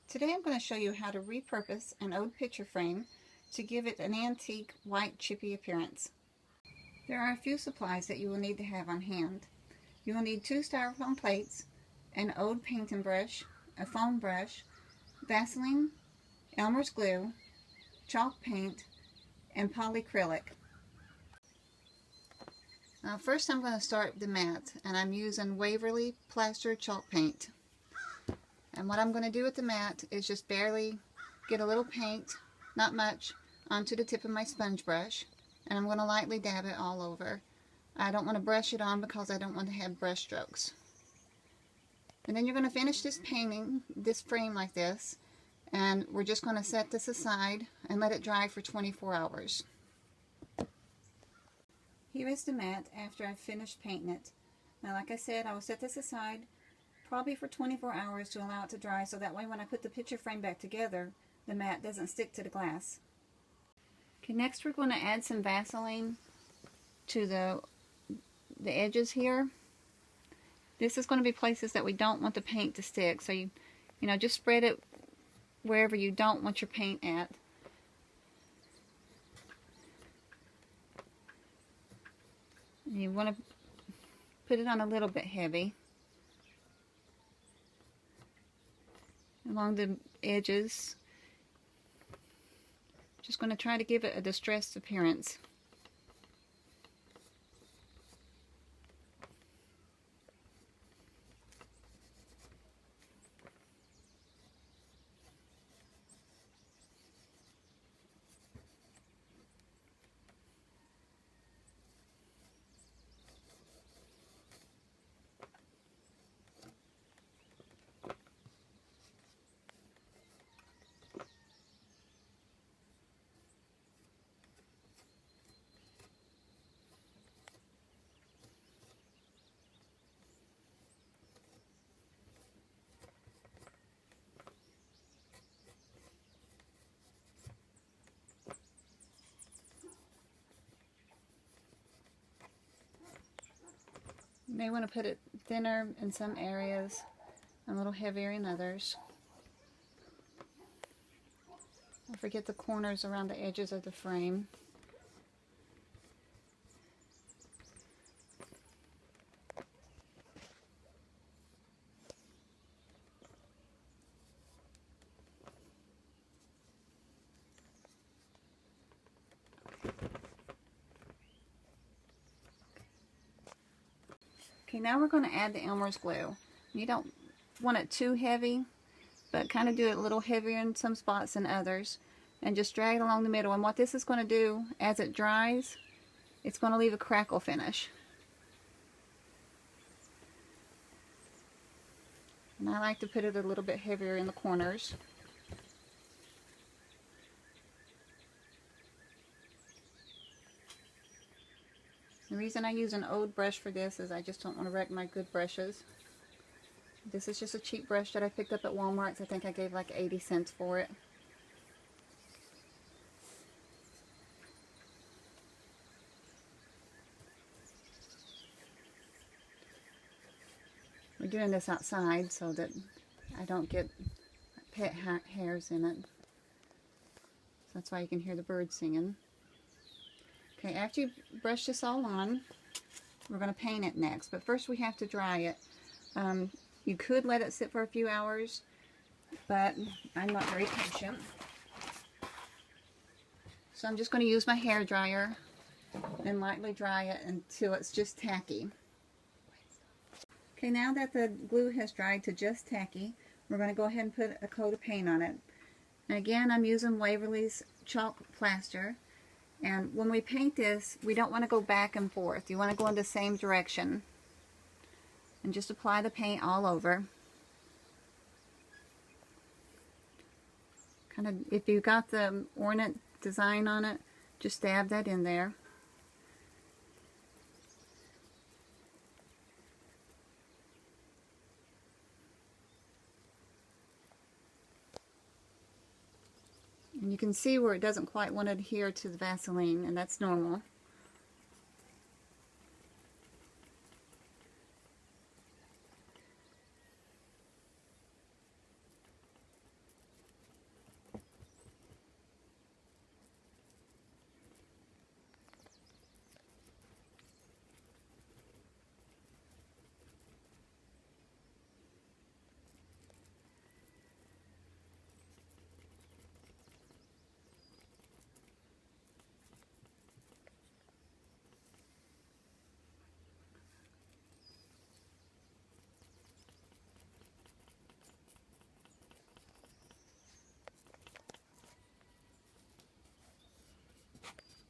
Today I'm going to show you how to repurpose an old picture frame to give it an antique white chippy appearance. There are a few supplies that you will need to have on hand. You will need 2 styrofoam plates, an old painting brush, a foam brush, Vaseline, Elmer's glue, chalk paint, and polyacrylic. First I'm going to start the mat, and I'm using Waverly Plaster Chalk Paint. And what I'm going to do with the mat is just barely get a little paint, not much, onto the tip of my sponge brush, and I'm going to lightly dab it all over. I don't want to brush it on because I don't want to have brush strokes. And then you're going to finish this painting, this frame like this, and we're just going to set this aside and let it dry for 24 hours. Here is the mat after I've finished painting it. Now, like I said, I will set this aside probably for 24 hours to allow it to dry, so that way when I put the picture frame back together, the mat doesn't stick to the glass. Okay, next we're going to add some Vaseline to the edges here. This is going to be places that we don't want the paint to stick, so you just spread it wherever you don't want your paint at. You want to put it on a little bit heavy along the edges. Just going to try to give it a distressed appearance. You may want to put it thinner in some areas, a little heavier in others. Don't forget the corners around the edges of the frame. Okay, now we're going to add the Elmer's glue. You don't want it too heavy, but kind of do it a little heavier in some spots than others. And just drag it along the middle. And what this is going to do, as it dries, it's going to leave a crackle finish. And I like to put it a little bit heavier in the corners. The reason I use an old brush for this is I just don't want to wreck my good brushes. This is just a cheap brush that I picked up at Walmart. I think I gave like 80 cents for it. We're doing this outside so that I don't get pet hairs in it. So that's why you can hear the birds singing. Okay, after you brush this all on, we're going to paint it next. But first we have to dry it. You could let it sit for a few hours, but I'm not very patient. So I'm just going to use my hair dryer and lightly dry it until it's just tacky. Okay, now that the glue has dried to just tacky, we're going to go ahead and put a coat of paint on it. And again, I'm using Waverly's chalk plaster. And when we paint this, we don't want to go back and forth. You want to go in the same direction. And just apply the paint all over. Kind of, if you got the ornament design on it, just dab that in there. And you can see where it doesn't quite want to adhere to the Vaseline, and that's normal.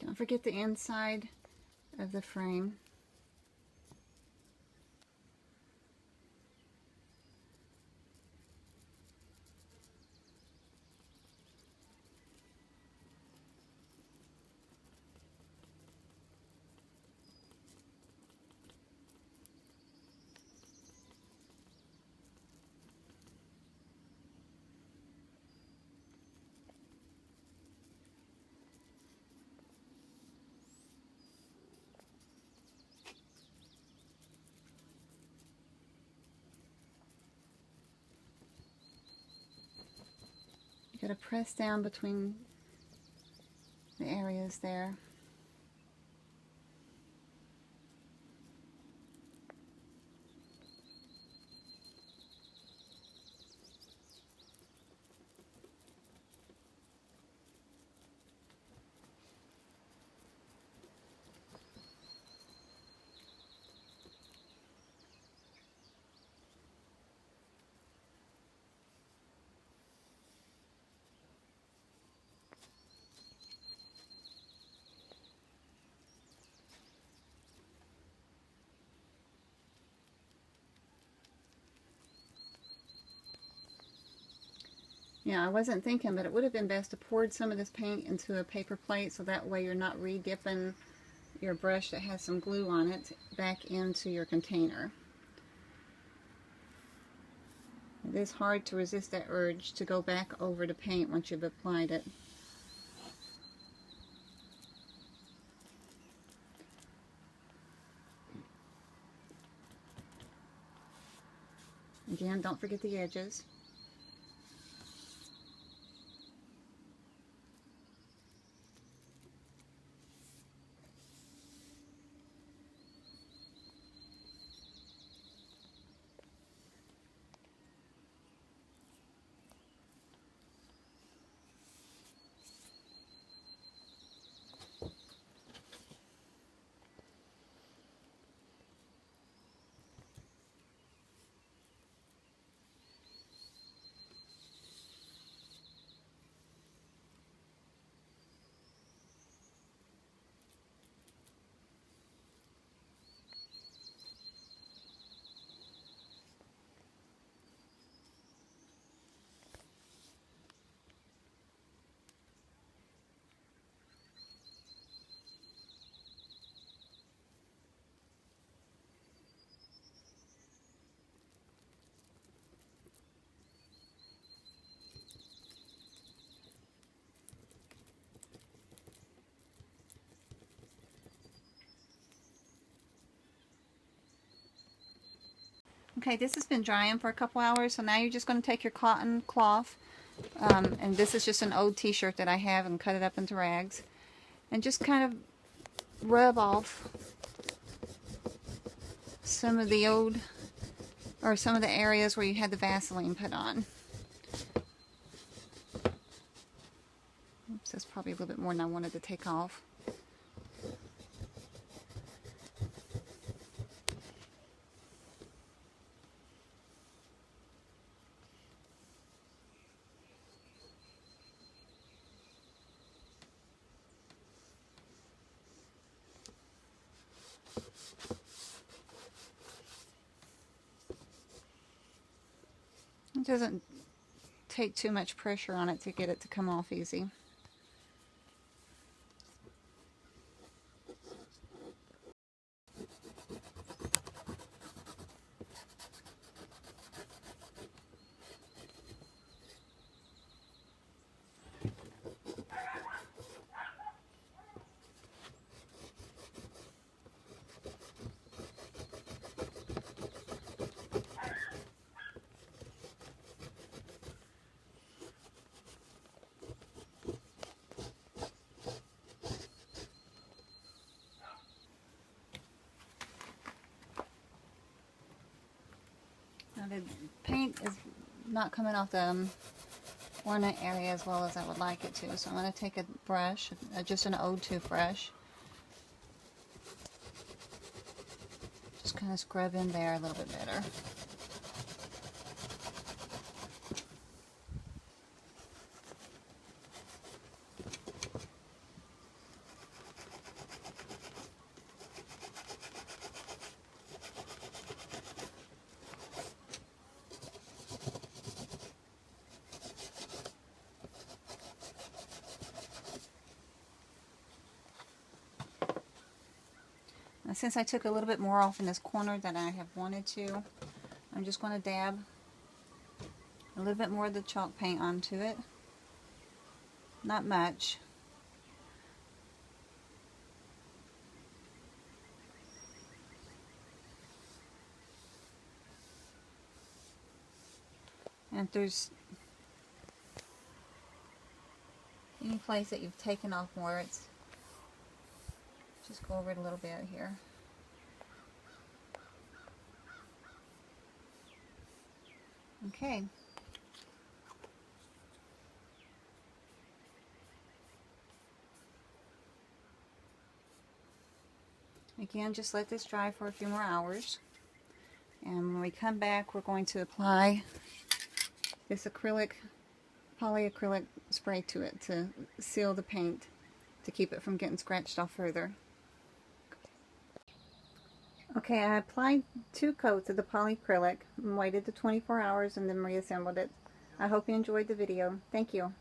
Don't forget the inside of the frame. You got to press down between the areas there. Yeah, I wasn't thinking, but it would have been best to pour some of this paint into a paper plate so that way you're not re-dipping your brush that has some glue on it back into your container. It is hard to resist that urge to go back over the paint once you've applied it. Again, don't forget the edges. Okay, this has been drying for a couple hours, so now you're just going to take your cotton cloth, and this is just an old t-shirt that I have, and cut it up into rags, and just kind of rub off some of the old, or some of the areas where you had the Vaseline put on. Oops, that's probably a little bit more than I wanted to take off. It doesn't take too much pressure on it to get it to come off easy. Now the paint is not coming off the ornament area as well as I would like it to, so I'm going to take a brush, just an old toothbrush, just kind of scrub in there a little bit better. since I took a little bit more off in this corner than I have wanted to, I'm just going to dab a little bit more of the chalk paint onto it. Not much. And if there's any place that you've taken off more, it's just go over it a little bit here. Okay. Again, just let this dry for a few more hours. And when we come back, we're going to apply this polyacrylic spray to it to seal the paint, to keep it from getting scratched off further. Okay, I applied 2 coats of the polyacrylic and waited the 24 hours and then reassembled it. I hope you enjoyed the video. Thank you.